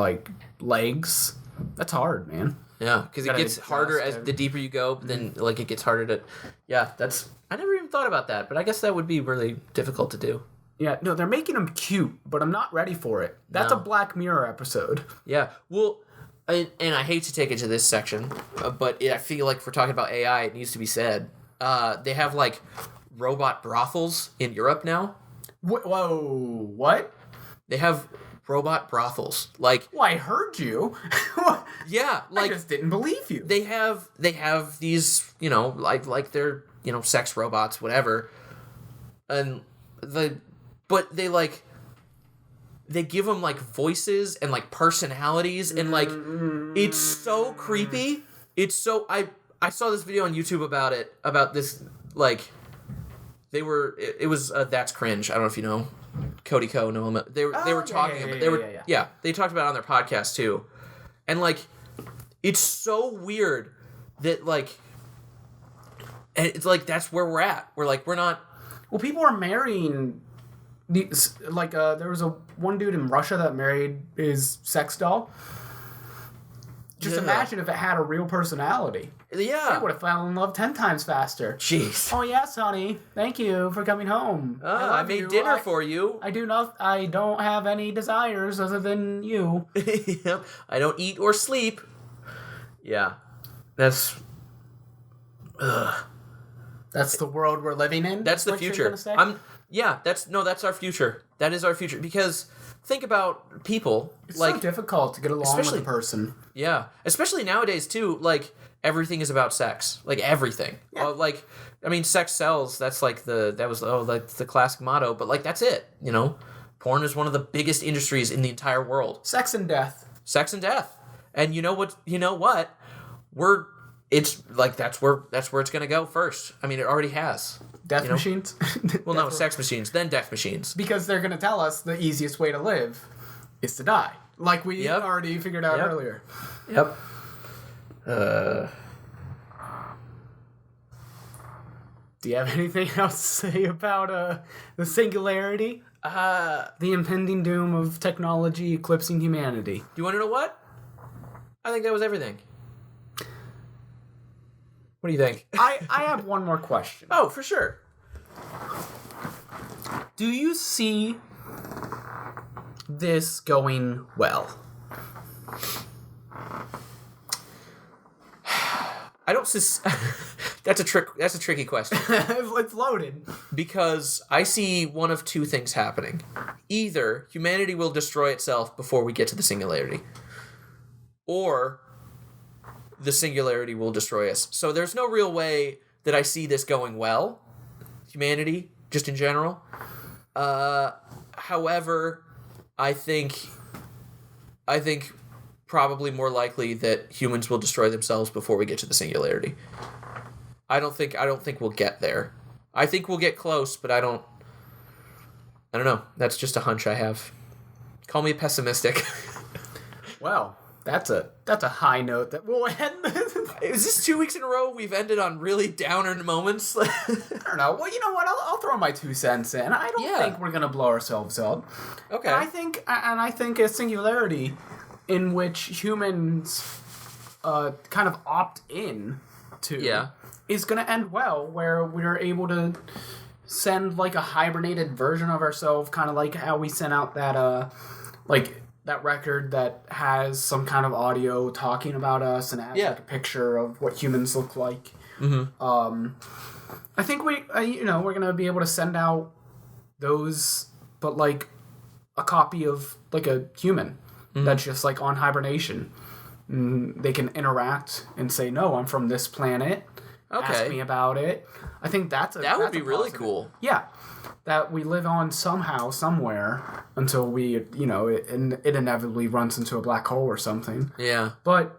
legs, that's hard, man. Yeah, because it gets harder as the deeper you go, but then it gets harder to... Yeah, I never even thought about that, but I guess that would be really difficult to do. Yeah, no, they're making them cute, but I'm not ready for it. That's a Black Mirror episode. Yeah, well, and I hate to take it to this section, but I feel like if we're talking about AI, it needs to be said. They have, robot brothels in Europe now. Whoa, what? They have robot brothels. Well, I heard you. Yeah, I just didn't believe you. They have these, they're, sex robots, whatever. And but they give them like voices and like personalities and like it's so creepy. It's so I saw this video on YouTube about this like it was That's Cringe. I don't know if you know Cody Ko, know him. They were talking they talked about it on their podcast too. And like it's so weird that like and it's like that's where we're at. We're not. Well, people are marrying. There was one dude in Russia that married his sex doll. Just imagine if it had a real personality. Yeah. They would have fallen in love 10 times faster. Jeez. Oh yes, honey. Thank you for coming home. I made dinner for you. I don't have any desires other than you. Yep. I don't eat or sleep. Yeah. That's the world we're living in. That's the future. That's our future. That is our future. Because think about people. It's so difficult to get along with a person. Yeah. Especially nowadays too, like everything is about sex. Like everything. Yeah. Sex sells. That's like the classic motto, but like that's it, you know? Porn is one of the biggest industries in the entire world. Sex and death. And you know what? It's like that's where it's gonna go first. I mean, it already has. Death machines? Well, no, sex machines, then death machines. Because they're gonna tell us the easiest way to live is to die, like we already figured out earlier. Yep. Do you have anything else to say about the singularity? The impending doom of technology eclipsing humanity. Do you want to know what? I think that was everything. What do you think? I have one more question. Oh, for sure. Do you see this going well? I don't That's a tricky question. It's loaded. Because I see one of two things happening. Either humanity will destroy itself before we get to the singularity, or the singularity will destroy us. So there's no real way that I see this going well. Humanity, just in general. However, I think probably more likely that humans will destroy themselves before we get to the singularity. I don't think we'll get there. I think we'll get close, but I don't know. That's just a hunch I have. Call me pessimistic. Well, that's a high note that we'll end. Is this 2 weeks in a row we've ended on really downer moments? I don't know. Well, you know what? I'll throw my 2 cents in. I don't think we're gonna blow ourselves up. Okay. And I think a singularity in which humans kind of opt in to is gonna end well, where we're able to send like a hibernated version of ourselves, kind of like how we sent out that that record that has some kind of audio talking about us and has like a picture of what humans look like. Mm-hmm. I think we're gonna be able to send out those, but like a copy of like a human that's just like on hibernation. They can interact and say, "No, I'm from this planet. Ask me about it." I think that would be really cool. Yeah. That we live on somehow, somewhere, until we, it inevitably runs into a black hole or something. Yeah. But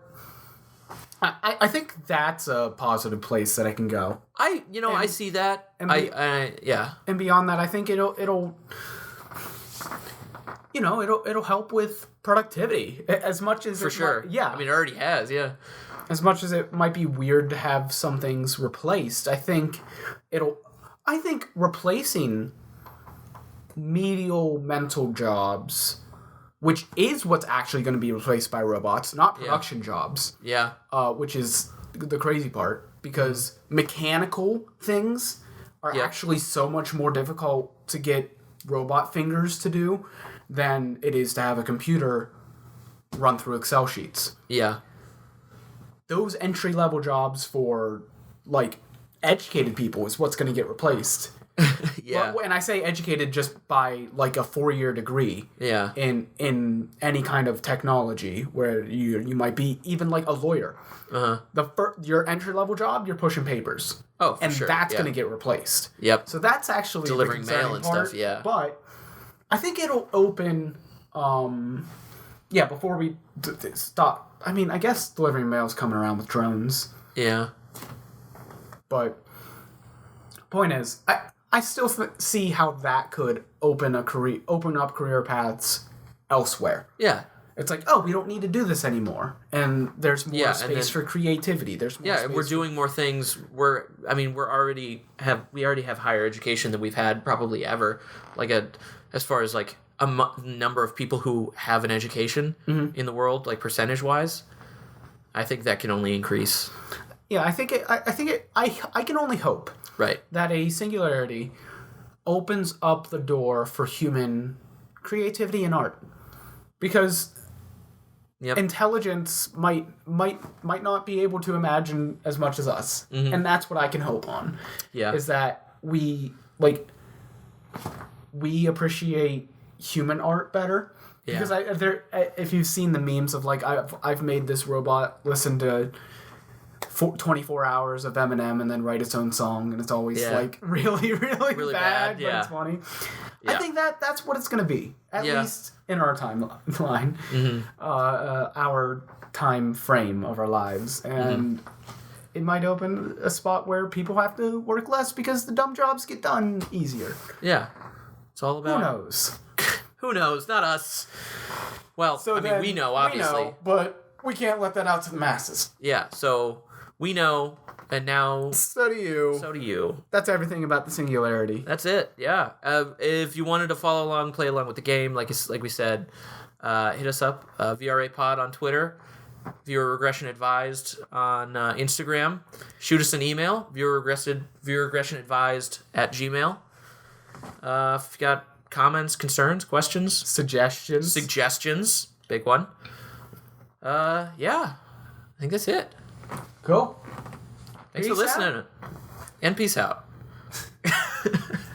I think that's a positive place that I can go. I see that. And And beyond that, I think it'll help with productivity as much as for sure. Yeah. I mean, it already has. Yeah. As much as it might be weird to have some things replaced, I think replacing medial mental jobs, which is what's actually going to be replaced by robots, not production jobs. Yeah. Which is the crazy part, because mechanical things are actually so much more difficult to get robot fingers to do than it is to have a computer run through Excel sheets. Yeah. Those entry-level jobs for, like, educated people is what's going to get replaced. Yeah. And I say educated just by, like, a 4-year degree. Yeah. In any kind of technology, where you might be even, like, a lawyer. Uh-huh. Your entry-level job, you're pushing papers. Oh, for sure. And that's going to get replaced. Yep. So that's actually delivering mail and stuff, yeah. But I think it'll open. Before we stop. I mean, I guess delivering mail's coming around with drones. Yeah. But point is, I still see how that could open up career paths elsewhere. Yeah. It's like, we don't need to do this anymore, and there's more space for creativity. There's more space we're doing more things. We already have higher education than we've had probably ever. Like as far as like a number of people who have an education in the world, like percentage wise, I think that can only increase. Yeah, I can only hope that a Singularity opens up the door for human creativity and art, because intelligence might not be able to imagine as much as us, and that's what I can hope on. Yeah, is that we appreciate human art better. Yeah. Because if you've seen the memes of like I've made this robot listen to 24 hours of Eminem and then write its own song, and it's always like really bad, but it's funny. Yeah. I think that's what it's going to be, at least in our timeline, our time frame of our lives, and it might open a spot where people have to work less because the dumb jobs get done easier. Yeah, it's all about. Who knows? Who knows? Not us. Well, we know, obviously. We know, but we can't let that out to the masses. Yeah, so we know, and now... So do you. So do you. That's everything about the Singularity. That's it, yeah. If you wanted to follow along, play along with the game, like we said, hit us up, VRA Pod on Twitter, Viewer Regression Advised on Instagram. Shoot us an email, viewerregressionadvised@gmail. If you got comments, concerns, questions, suggestions, big one. I think that's it. Cool. Thanks for listening. And peace out.